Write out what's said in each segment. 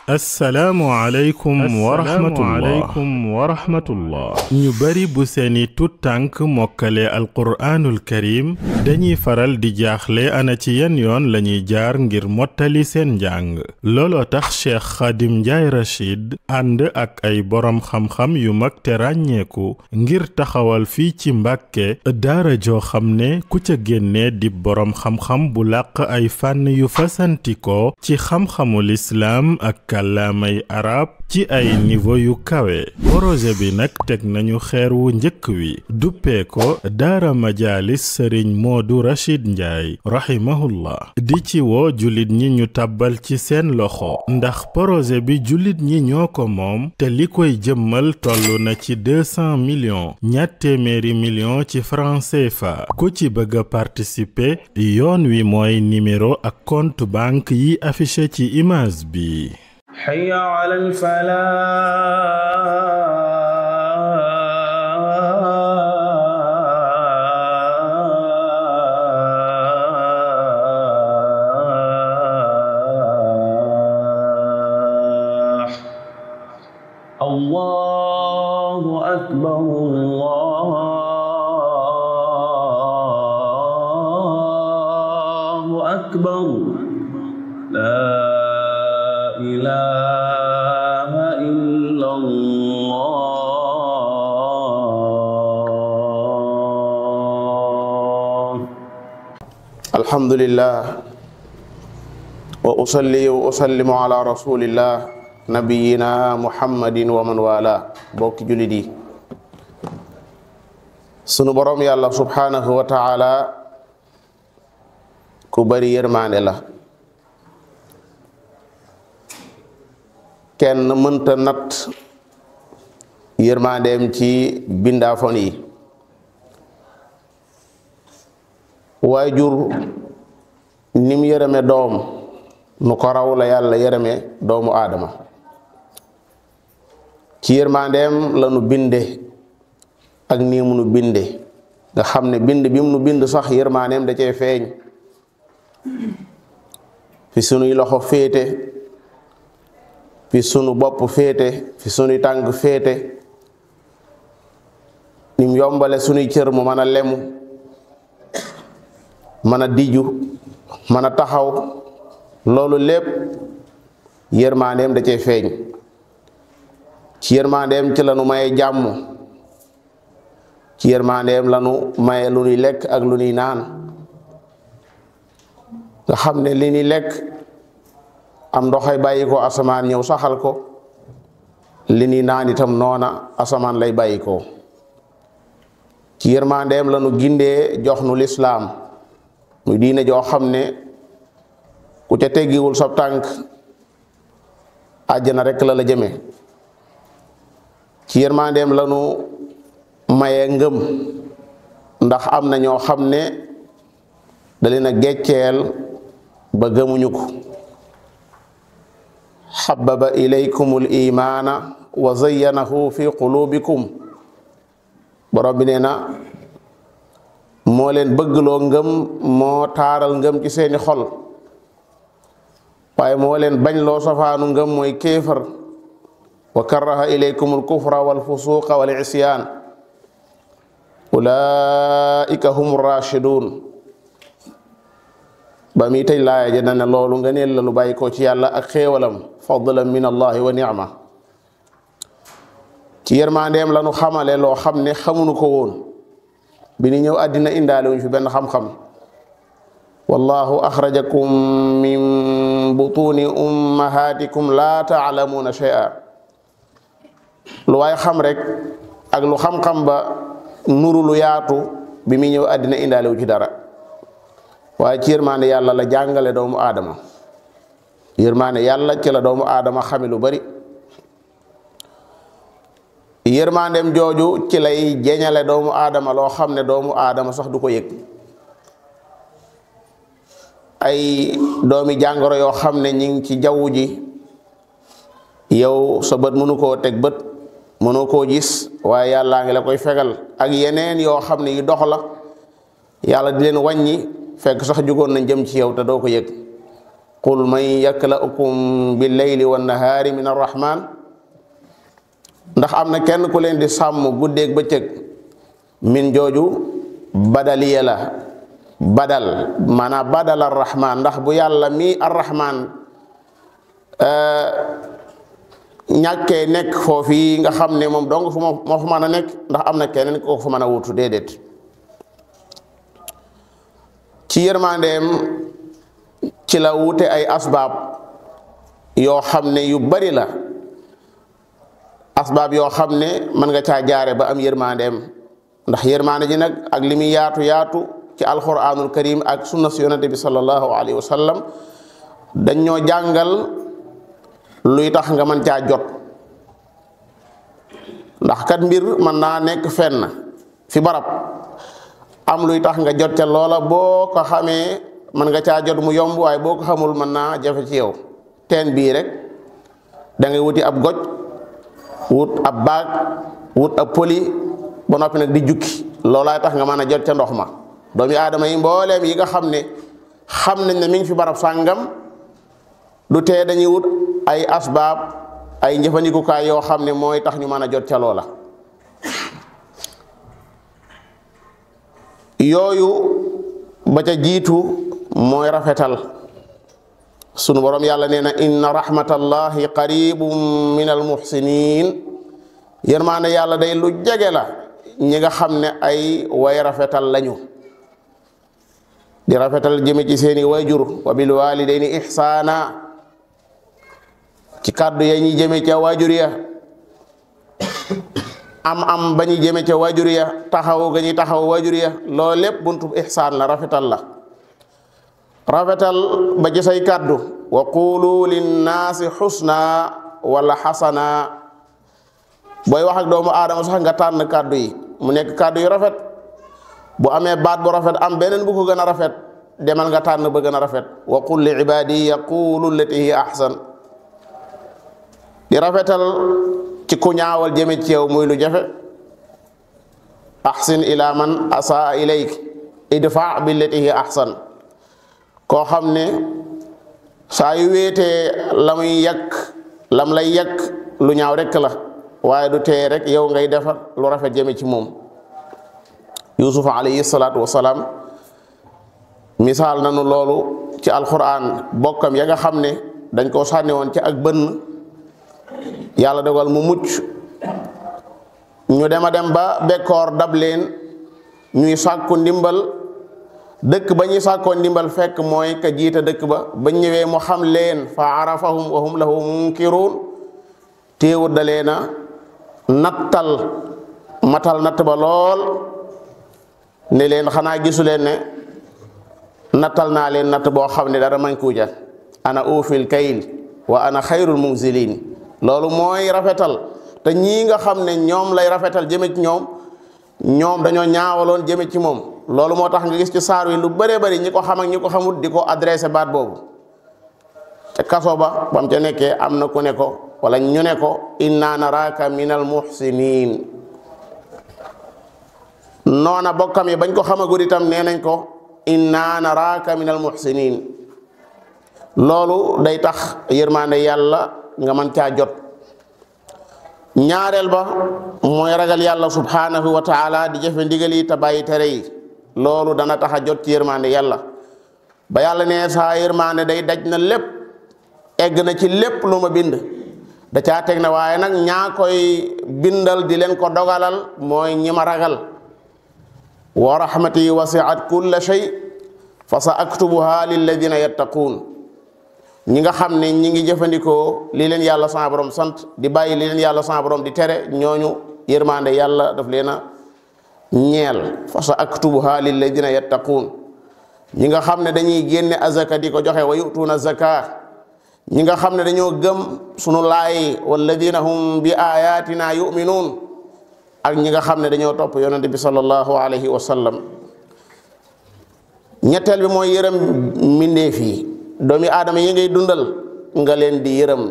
assalaamu aleykum wa rahmatullah ñu bari bu seeni tut tànk mokkale alquraanul karim dañuy faral di jaaxle ana ci yan yoon lañuy jaar ngir mottali seen njàng looloo tax Cheikh Khadim Ndiaye Rachid ànd ak ay boroom xam-xam yu mag te ràññeeku ngir taxawal fii ci Mbàkke daara joo xam ne ku ca génne di boroom xam-xam bu làq ay fànn yu fasantikoo ci xam-xamul islaam ak kàllaamay arab ci ay niveau yu kawe projet bi nag teg nañu xeer wu njëkk wi duppee ko daara majaalis sëriñ Moodu Rachid Ndiaye rahimahullah di ci woo jullit ñi ñu tàbbal ci seen loxo ndax projet bi jullit ñi ñoo ko moom te li koy jëmmal toll na ci 200 millions ñatt téeméeri millions ci francs CFA ku ci bëgg a participer yoon wi mooy numéro ak compte banque yi affiché ci image bi. hayya alal falaa Allahu akbar Allahu akbar laa ilaaha illallah. Alhamdulillah wa usalli wa usallimu ala rasulillah nabiyina muhammadin wa man wala. bokki jullit yi sunu boroom yàlla subhanahu wa ta'ala ku bari yërmaande la kenn mënta nat yërmaandeem ci bindaafon yi waajur nim yërëme doom nu ko raw la yàlla yërëme doomu aadama ci yërmandeem la nu binde ak nii mu nu binde nga xam ne bind bi mu nu bind sax yërmandeem da cee feeñ fi sunuy loxo féete fi sunu bopp féete fi sunuy tànk féete nim yombale sunuy cër mu mën a lemu mën a diju mën a taxaw loolu lépp yërmandeem da cee feeñ ci yërmandeem ci lanu maye jàmm ci yërmandeem lanu maye lu ñuy lekk ak lu ñuy naan nga xam ne li ñuy lekk am ndoxay bàyyi ko asamaan ñëw saxal ko li ñuy naan itam noona asamaan lay bàyyi ko ci yërmandeem lanu gindee jox nu lislaam muy diine joo xam ne ku ca teggiwul sab tànk àjjana rekk la la jëme ci yërmandeem lanu maye ngëm ndax am na ñoo xam ne da leen a gecceel ba gëmuñu ko xabbaba ilaykumul imaana wa zayyanahu fi qulubikum borom bi nee na moo leen bëggloo ngëm moo taaral ngëm ci seeni xol waaye moo leen bañ loo safaanu ngëm mooy kéefar wa karaha ilaykumul kufra wal fusuqa wal isyaan ulaika humur rashidun ba mi tey laaya ja ne loolu nga neel la lu bàyyi ko ci yàlla ak xéewalam fadlan min allahi wa ni'ma ci yërmandeem la nu xamale loo xam ne xamuñu ko woon bi ni ñëw àddina indaale wuñ fi benn xam-xam wallahu axrajakum min butuni ummahatikum la ta'lamuna shay'a lu waay xam rek ak lu xam-xam ba nuru lu yaatu bi muy ñëw àddina indaale wu ci dara waaye ci yërmaande yàlla la jàngale doomu aadama yërmaande yàlla ci la doomu aadama xame lu bari yërmaandem jooju ci lay jeñale doomu aadama loo xam ne doomu aadama sax du ko yëg ay doomi jàngoro yoo xam ne ñi ngi ci jaww ji yow sa bët mënu koo teg bët mënoo koo gis waaye yàllaa ngi la koy fegal ak yeneen yoo xam ne yu dox la yàlla di leen wàññi fekk sax jugoon nañ jëm ci yow te doo ko yëg qul man yakla'ukum billayli wannahaari min arrahman ndax am na kenn ku leen di sàmm guddeeg bëccëg min jooju badaliya la badal maanaam badal arrahman ndax bu yàlla mi arrahman ñàkkee nekk foofu nga xam ne moom dong moo fa mën a nekk ndax am na keneen ko fa mën a wutu déedéet ci yërmandeem ci la wute ay asbaab yoo xam ne yu bari la asbaab yoo xam ne mën nga caa jaare ba am yërmandeem ndax yërmande ji nag ak li muy yaatu yaatu ci alquranul karim ak sunna si yonente bi sallallahu alayhi wa sallam dañ ñoo jàngal luy tax nga mën caa jot ndax kat mbir mën naa nekk fenn fi barab am luy tax nga jot ca loola boo ko xamee mën nga caa jot mu yomb waaye boo ko xamul mën naa jafe ci yow teen bii rek da ngay wuti ab goj wut ab baag wut ab poli ba noppi nag di jukki loolaay tax nga mën a jot ca ndox ma doomi aadama yi mbooleem yi nga xam ne xam nañ ne mi ngi fi barab sàngam du tee dañuy wut ay asbaab ay njëfandikukaay yoo xam ne mooy tax ñu mën a jot ca loola yooyu ba ca jiitu mooy rafetal sunu borom yàlla nee na inna rahmatallahi qaribum min almuhsinin yërmaande yàlla day lu jege la ñi nga xam ne ay way rafetal lañu di rafetal jëme ci seeni wayjur wa bil walidayni ihsana ci kàddu ya ñi jëme ca waajur ya am ba ñu jëme ca waajur ya taxaw ga ñuy taxaw waajur ya loolu lépp buntu ihsaan la rafetal la rafetal ba ci say kàddu wa qulu linnaasi xusna wala xasana booy wax ak doomu aadama sax nga tànn kàddu yi mu nekk kàddu yu rafet bu amee baat bu rafet am beneen bu ko gën a rafet demal nga tànn ba gën a rafet wa qul li ibadi yaqulu allati hiya ahsan di rafetal ci ku ñaawal jëme ci yow muy lu jafe ahsin ila man asaa ilayk idfa billati hiya ahsan koo xam ne saa yu wéetee la muy yàq lam lay yàq lu ñaaw rek la waaye du tee rek yow ngay defar lu rafet jëme ci moom yusufa alayhi salaatu wasalaam misaal nanu loolu ci alquran bokkam ya nga xam ne dañ koo sànni woon ci ak bënn yàlla dogal mu mucc ñu dem ba bekkoor dab leen ñuy sàkku ndimbal dëkk ba ñuy sàkkoo ndimbal fekk mooy ka jiite dëkk ba ba ñëwee mu xam leen fa arafahum wa hum lahu munkiruun téewut da leena nattal matal natt ba lool ne leen xanaa gisu leen ne nattal naa leen natt boo xam ne dara mañ kuuja ana uufil kayl wa ana xayrul munzilin loolu mooy rafetal te ñii nga xam ne ñoom lay rafetal jëme ci ñoom dañoo ñaawaloon jëme ci moom loolu moo tax nga gis ci saar wi lu bëree bëri ñi ko xam ak ñi ko xamut di ko adressé baat boobu te kaso ba bam ca nekkee am na ku ne ko wala ñu ne ko inna naraka minal muhsinin noona bokkam yi bañ ko xamagul itam nee nañ ko inna naraka minal muhsinin loolu day tax yërmande yàlla nga mën caa jot ñaareel ba mooy ragal yàlla subhanahu wa taala di jëfe ndigal yi te bàyyi tere yi loolu dana tax a jot ci yërmande yàlla ba yàlla ne saa yërmande day daj na lépp egg na ci lépp lu ma bind da caa teg na waaye nag ñaa koy bindal di leen ko dogalal mooy ñi ma ragal wa rahmati wasi'at kulla shay fa sa aktubuha lilladina yattaquun ñi nga xam ne ñi ngi jëfandikoo li leen yàlla sa borom sant di bàyyi li leen yàlla sa borom di tere ñooñu yërmande yàlla daf leen a ñeel fa sa aktubuha lilladina yattaquun ñi nga xam ne dañuy génne azaka di ko joxe wa yutuuna zaka ñi nga xam ne dañoo gëm sunu laay walladina hum bi ayatina yuminuun ak ñi nga xam ne dañoo topp yonente bi sallallahu alayhi wa sallam ñetteel bi mooy yërëm mbindeef yi doomi aadama yi ngay dundal nga leen di yërëm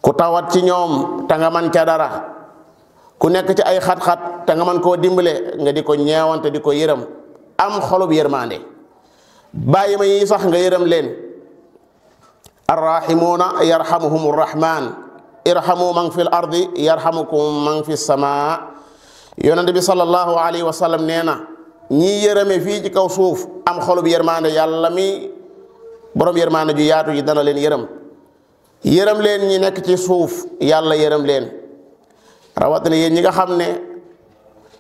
ku tawat ci ñoom te nga man ca dara ku nekk ci ay xat-xat te nga man koo dimbale nga di ko ñeewante di ko yërëm am xolub yërmande bàyyi ma yi sax nga yërëm leen arrahimuuna yarhamuhum arrahman irhamu man fi l ardi yarhamukum man fi sama yonente bi sallallahu alayhi wa sallam nee na ñii yërëme fii ci kaw suuf am xolub yërmaande yàlla mi borom yërmaande ju yaatu ji dana leen yërëm leen ñi nekk ci suuf yàlla yërëm leen rawatina yéen ñi nga xam ne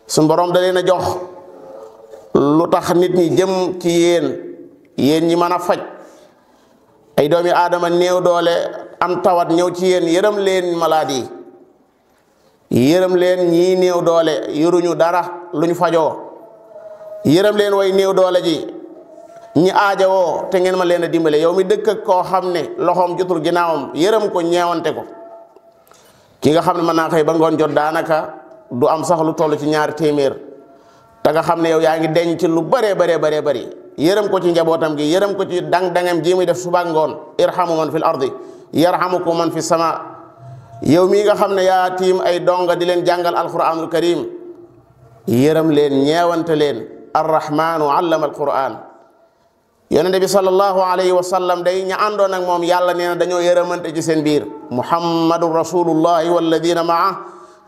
suñ borom da leen a jox lu tax nit ñi jëm ci yéen ñi mën a faj ay doomi aadama néew doole am tawat ñëw ci yéen yërëm leen malade yi yërëm leen ñii néew doole yoruñu dara luñ fajoo yërëm leen way néew doole ji ñi aajawoo te ngeen ma leen a dimbale yow mi dëkk ak koo xam ne loxoom jotul ginnaawam yërëm ko ñeewante ko ki nga xam ne mën naa xëy ba ngoon jot daanaka du am sax lu toll ci 2 téeméer te nga xam ne yow yaa ngi denc lu bëree bëri yërëm ko ci njabootam gi yërëm ko ci dang-dangam ji muy def suba ngoon irhamu man fil ardi yarhamukum man fi sama yow mii nga xam ne yaa tiim ay donga di leen jàngal alquranul karim yërëm leen ñeewante leen arrahmanu allama alquran yonente bi sallallahu alayhi wa sallam day ña àndoon ak moom yàlla nee na dañoo yërëmante ci seen biir muhammadun rasulullahi walladina maa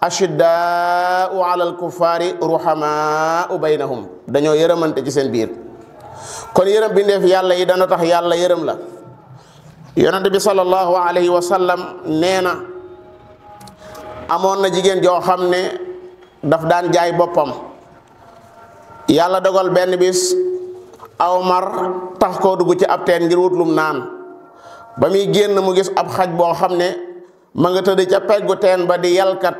ashiddaau ala alkuffari ruhamaau baynahum dañoo yërëmante ci seen biir kon yërëm bindeef yàlla yi dana tax yàlla yërëm la yonente bi sallallahu alayhi wa sallam nee na amoon na jigéen joo xam ne daf daan jaay boppam yàlla dogal benn bis aw mar tax koo dugg ci ab teen ngir wut lum naan ba muy génn mu gis ab xaj boo xam ne ma nga tëdd ca peggu teen ba di yalkat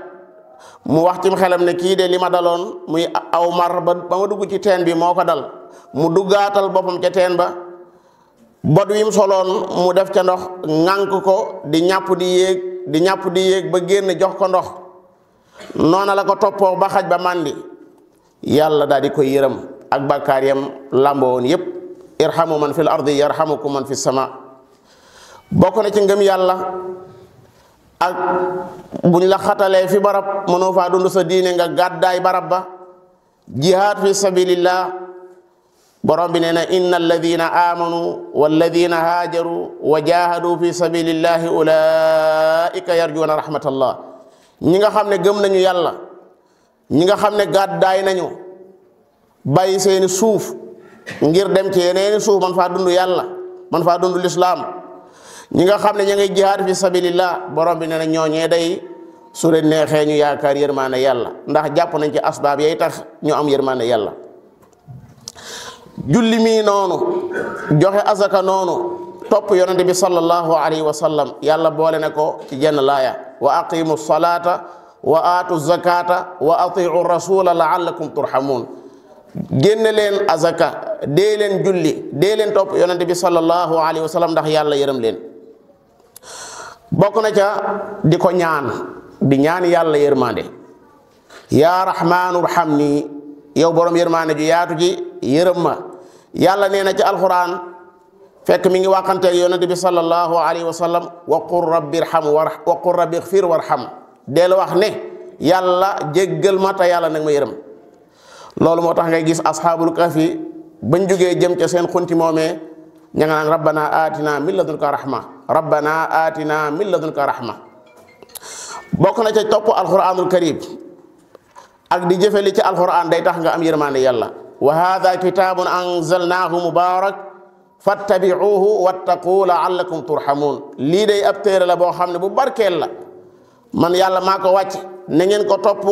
mu wax ci xelam ne kii de li ma daloon muy aw mar ba ma dugg ci teen bi moo ko dal mu duggaatal boppam ca teen ba bot wi mu soloon mu def ca ndox ŋànk ko di ñàpp di yéeg ba génn jox ko ndox noona la ko toppoo ba xaj ba màndi yàlla daal di koy yërëm ak bàkkaar yam làmboo woon yépp irhamu man fil ardi yarhamukum man fi sama bokk na ci ngëm yàlla ak buñ la xatalee fi barab mënoo faa dund sa diine nga gàddaay barab ba jihaad fi sabilillah borom bi nee na inna alladina amanu walladina haajaru wa jahadu fi sabilillahi ulaika yarjuuna rahmatallah ñi nga xam ne gëm nañu yàlla ñi nga xam ne gàddaay nañu bàyyi seeni suuf ngir dem ci yeneeni suuf man faa dund yàlla man faa dund lislaam ñi nga xam ne ña ngay jihaad fi sabilillah borom bi nee na ñooñee day su leen neexee ñu yaakaar yërmaane yàlla ndax jàpp nañ ci asbaab yay tax ñu am yërmaane yàlla julli mii noonu joxe azaka noonu topp yonente bi sallallahu alayhi wa sallam yàlla boole na ko ci jenn laaya wa aqimu salata wa aatu zakata wa atiu rasula laallakum turhamun génne leen azaka dee leen julli dee leen topp yonente bi sallallahu alayhi wa sallam ndax yàlla yërëm leen bokk na ca di ko di ñaan yàlla yërmande yaa rahmaanu rahamni yow borom yërmande ju yaatu ji yërëm ma yàlla nee na ci alquran fekk mi ngi waxanteeg yonente bi sallallahu alayhi wa sallam wa qul rabbi irham wa qul rabbi ighfir warham del wax ne yàlla jéggal ma te yàlla nag ma yërëm loolu moo tax ngay gis ashaabul kahfi bañ jógee jëm ca seen xunti moomee ña nga naan rabbana atina min ladunka rahma rabbana atina min ladunka rahma bokk na ca topp alquranul karim ak di jëfeli ci alquran day tax nga am yërmande yàlla wa hadha kitabun anzalnahu mubarak fattabi'uhu wattaqu la'allakum turhamun lii day ab téere la boo xam ne bu barkeel la man yàlla maa ko wàcc na ngeen ko topp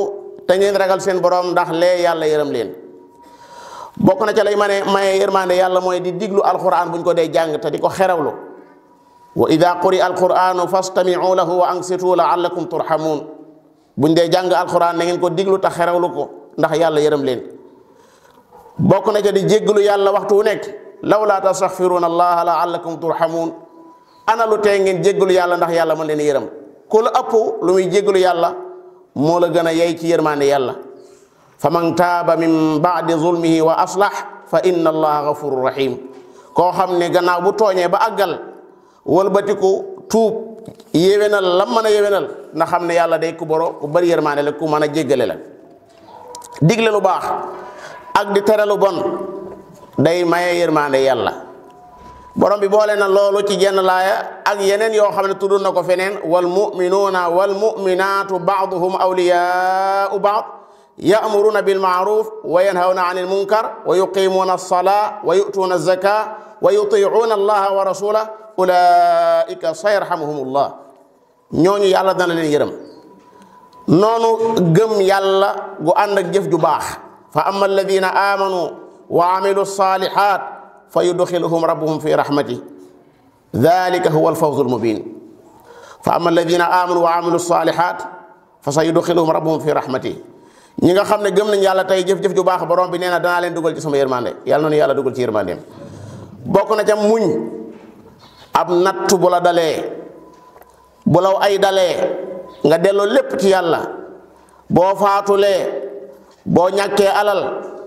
te ngeen ragal seen borom ndax lee yàlla yërëm leen bokk na ca lay maye yërmande yàlla mooy di diglu alquran buñ ko dee jàng te di ko xerawlu wa ida quri alquranu fastami'u lahu wa ansitu la'allakum turhamun buñ dee jàng alquran na ngeen ko diglu te xerawlu ko ndax yàlla yërëm leen bokk na ca di jéggalu yàlla waxtu wu nekk lawla tastaghfiruna allaha la'allakum turhamun ana lu tee ngeen jéggalu yàlla ndax yàlla mën leen yërëm ku la ëpp lu muy jéggalu yàlla moo la gën a yey ci yërmande yàlla fa man taaba min ba'di zulmihi wa aslah fa inna allaha ghafurur rahim koo xam ne gannaaw bu tooñee ba àggal wëlbatiku tuub yéwénal lam mën a yéwénal na xam ne yàlla day ku bari yërmande la ku mën a jéggale la digle lu baax ak di tere lu bon day maye yërmande yàlla. borom bi boole na loolu ci jenn laaya ak yeneen yoo xam ne tudd na ko feneen wal muminuuna wal muminaatu baaduhum awliyaau baad ya'muruna bil ma'ruf wa yanhawna 'anil munkar wa yuqimuna as-salata wa yu'tuna az-zakata wa yuti'una allaha wa rasulahu ulaika sayarhamuhumullah. ñooñu yàlla dana leen yërëm. noonu gëm yàlla gu ànd ak jëf ju baax fa amma alladina amanu wa amilu salihat fa yudxiluhum rabbuhum fi rahmati dhalika huwa alfawzu almubin. fa amma alladina amanu wa amilu salihat fa sa yudxiluhum rabbuhum fi rahmati. ñi nga xam ne gëm nañ yàlla tey jëf-jëf ju baax borom bi nee na danaa leen dugal ci sama yërmande. yàlla noonu yàlla dugal ci yërmandeem. bokk na ca muñ ab natt bu la dalee bu law ay dalee nga delloo lépp ci yàlla. boo faatulee boo ñàkkee alal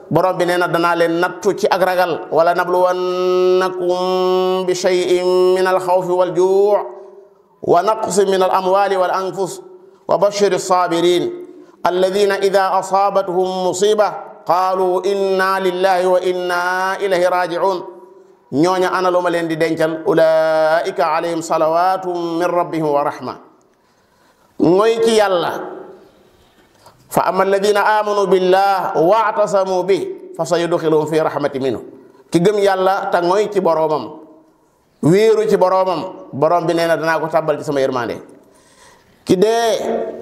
borom bi nee na danaa leen nattu ci ak ragal wala nabluwannakum bi shay'in min alxawfi wal juu' wa naqsin min al amwali wal anfus wa bashiri sabirin alladina ida asaabathum musiba qaalu inna lillahi wa inna ilayhi raji'un. ñooña ana lu ma leen di dencal ulaika alayhim salawatum min rabbihim wa rahma. mooy ci yàlla fa amma alladina amanu billah wa'tasamu bi fa sayudxiluhum fi rahmati minhu. ki gëm yàlla te mooy ci boroomam wéeru ci boroomam borom bi nee na danaa ko tàbbal ci sama yërmande. ki dee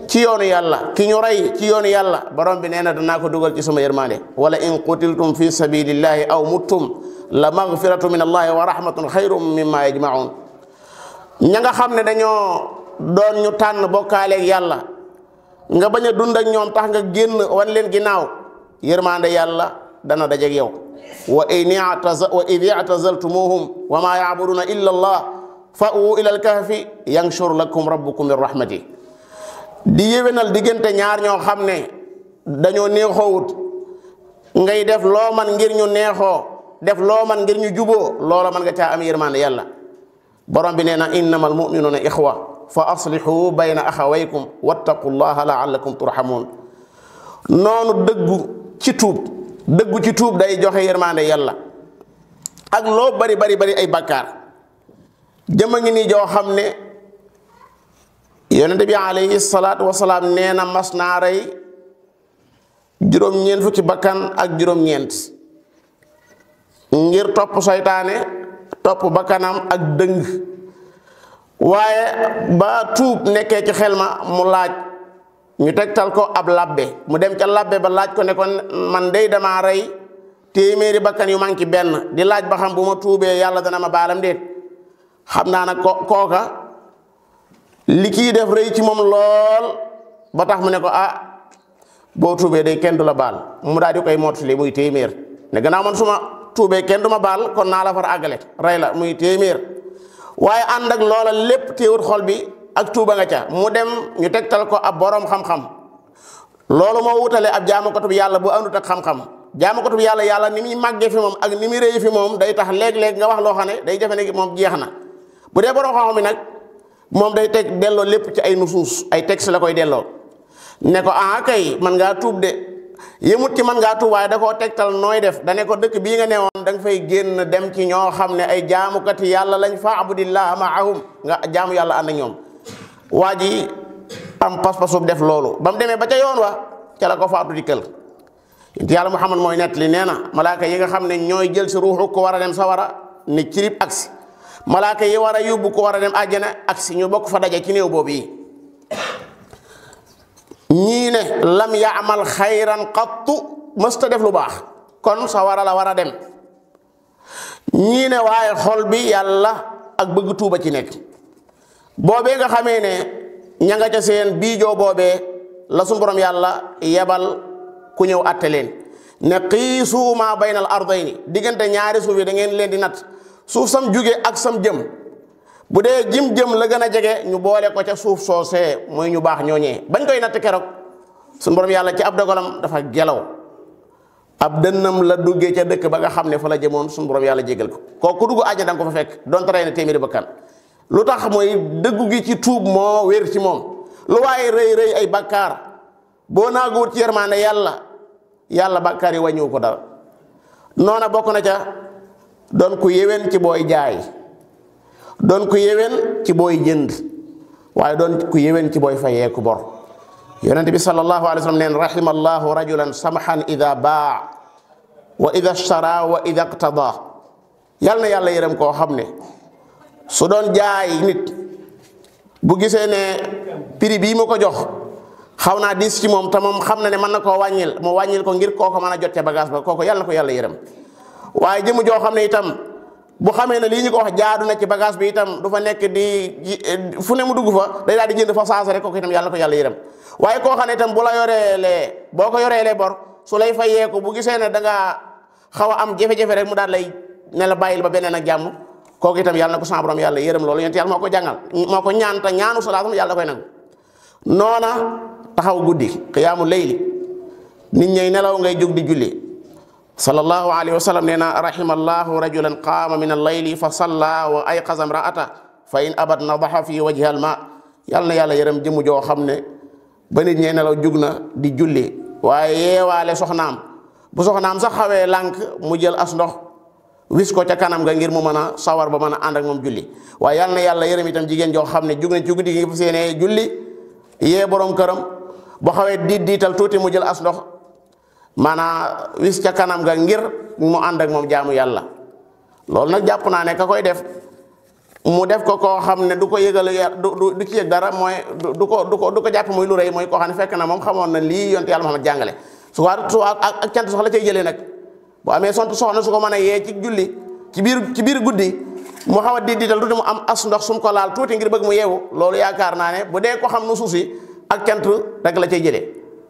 ci yoonu yàlla ki ñu rey ci yoonu yàlla borom bi nee na danaa ko dugal ci sama yërmande. wala in qutiltum fi sabilillahi aw muttum la magfiratu min allahi wa rahmatun xayrum mimma yajmaun. ña nga xam ne dañoo doon ñu tànn bokkaaleeg yàlla nga bañ a dund ak ñoom tax nga génn wan leen ginnaaw yërmande yàlla dana dajeeg yow. wa id i'tazaltumuhum wa ma ya'buduna illa allah fa'u ila al-kahfi yanshur lakum rabbukum min rahmati. di yéwénal diggante ñaar ñoo xam ne dañoo neexoowut ngay def loo man ngir ñu neexoo def loo man ngir ñu juboo loola man nga caa am yërmande yàlla. borom bi nee na innamal mu'minuna ixwa fa aslihu bayna axawaykum wattaqullaha la'allakum turhamun. noonu dëggu ci tuub day joxe yërmande yàlla ak loo bari ay bakkaar. jëma ngi nii joo xam ne yonente bi alayhi salaatu wasalaam nee na mas naa rey juróom-ñeent fukki bakkan ak juróom-ñeent ngir topp saytaane topp bakkanam ak dëng. waaye ba tuub nekkee ci xel ma mu laaj ñu tegtal ko ab labbe mu dem ca labbe ba laaj ko ne ko man dey damaa rey téeméeri bakkan yu manki benn di laaj ba xam bu ma tuubee yàlla dana ma baalam déet. xam naa nag kooka li kii def rëy ci moom lool ba tax mu ne ko boo tuubee day kenn du la baal mu daal di koy mottali muy téeméer ne gannaaw man su ma tuubee kenn du ma baal kon naa la far àggale rey la muy téeméer. waaye ànd ak loola lépp téewut xol bi ak tuuba nga ca mu dem ñu tegtal ko ab boroom xam-xam. loolu moo wutale ab jaamukatu bi yàlla bu àndut ak xam-xam. jaamukatu bi yàlla ni muy màggee fi moom ak ni muy rëy fi moom day tax léeg-léeg nga wax loo xam ne day defe ne moom jeex na. bu dee borom xam-xam bi nag moom day teg delloo lépp ci ay nusuus ay texte la koy delloo ne ko kay man ngaa tuub de yëmut ci man ngaa tuub waaye da koo tegtal nooy def da ne ko dëkk bii nga newoon da nga fay génn dem ci ñoo xam ne ay jaamukati yàlla lañ fa'budillaha ma'ahum nga jaamu yàlla ànd ak ñoom. waa ji am pas-pasub def loolu ba mu demee ba ca yoon wa ca la ko faatu dikkal. yàlla Muhammad mooy nettali nee na malaaka yi nga xam ne ñooy jël si ruuxu ko war a dem sawara ne cirib aksi malaaka yi war a yóbbu ko war a dem àjjana ak si ñu bokk fa daje ci néew boobu yi. ñii ne lam yaamal xayran qattu mësta def lu baax kon sa war a la war a dem. ñii ne waaye xol bi yàlla ak bëgg tuuba ci nekk. boobee nga xamee ne ña nga ca seen biijoo boobee la sunu borom yàlla yebal ku ñëw atte leen ne qiisu maa baynal ardayni diggante ñaari suuf yi da ngeen leen di natt. suuf sam jóge ak sam jëm bu dee jëm la gën a jege ñu boole ko ca suuf soosee mooy ñu baax ñooñee bañ koy natt keroog suñu borom yàlla ci ab dogalam dafa gelaw ab dënnam la duggee ca dëkk ba nga xam ne fa la jëmoon suñu borom yàlla jégal ko kooku dugg àjjana danga ko fa fekk donte rey na téeméeri bakkan lu tax mooy dëggu gi ci tuub moo wér ci moom. lu waaye rëy ay bakkaar boo naaguwut ci yërmande yàlla bakkaar yi wàññiwu ko dara noona bokk na ca doon ku yéwén ci booy jaay, doon ku yéwén ci booy jënd, waaye doon ku yéwén ci booy fayeeku bor. yonent bi sallallahu alayhi wa sallam neen rahimallahu rajulan samhan ida baa wa ida ishtara wa ida iqtada. yal na yàlla yërëm koo xam ne su doon jaay nit bu gisee ne prix bii mu ko jox xaw naa diis ci moom te moom xam na ne mën na koo wàññil mu wàññil ko ngir kooko mën a jot ca bagage ba, kooko yàlla na ko yàlla yërëm. waaye jëmu joo xam ne itam bu xamee ne lii ñu ko wax jaadu na ci bagage bi itam du fa nekk di fu ne mu dugg fa day daal di jënd fa saasa rek kooku itam yàlla na ko yàlla yërëm. waaye koo xam ne itam bu la yoreelee boo ko yoreelee bor su lay fayeeku bu gisee ne da nga xaw a am jafe-jafe rek mu daal lay ne la bàyyil ba beneen ak jàmm, kooku itam yàlla na ko sama borom yàlla yërëm. loolu yonent yàlla moo ko jàngal, moo ko ñaan te ñaanu salaatu yàlla koy nangu. noona taxaw guddi qiyaamu layli, nit ñay nelaw ngay jóg di julli. sallallahu alayhi wa sallam nee na rahimallahu rajulan qaama min al-layli fa salla wa ayqaza imra'ata fa in abat nadaha fi wajhiha al-ma. yàlla na yàlla yërëm jëmu joo xam ne ba nit ñay nelaw jug na di julli waaye yeewaale soxnaam, bu soxnaam sax xawee lànk mu jël as ndox wis ko ca kanam nga ngir mu mën a sawar ba mën a ànd ak moom julli. waaye yàlla na yàlla yërëm itam jigéen joo xam ne jug na ci guddi gi seenee julli yee borom këram bu xawee diital tuuti mu jël as ndox maanaa wis ca kanam nga ngir mu ànd ak moom jaamu yàlla. loolu nag jàpp naa ne ka koy def mu def ko koo xam ne du ko yëgal du ci yëg dara, mooy du ko jàpp muy lu rëy, mooy koo xam ne fekk na moom xamoon na lii yonent yàlla Muhammad jàngale. su ak cant sax la cay jëlee nag bu amee soxna su ko mën a yee ci julli ci biir guddi mu xaw a diital tuuti mu am as ndox sum ko laal tuuti ngir bëgg mu yeewu, loolu yaakaar naa ne bu dee ko xam nu suusi ak cant rek la cay jëlee.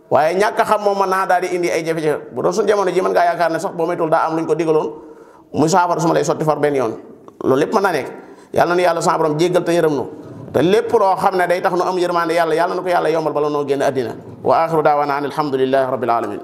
waaye ñàkk a xam moom mën naa daal di indi ay jafe-jafe. bu doon suñu jamono ji mën ngaa yaakaar ne sax boo maytul daa am luñ ko digaloon muy saafara su ma lay sotti far benn yoon, loolu lépp mën naa nekk. yàlla na yàlla sama borom jéggal te yërëm nu te lépp loo xam ne day tax nu am yërmande yàlla na ko yàlla yombal bala noo génn àddina. wa axiru daawana an alhamdulillahi rabbil alamin.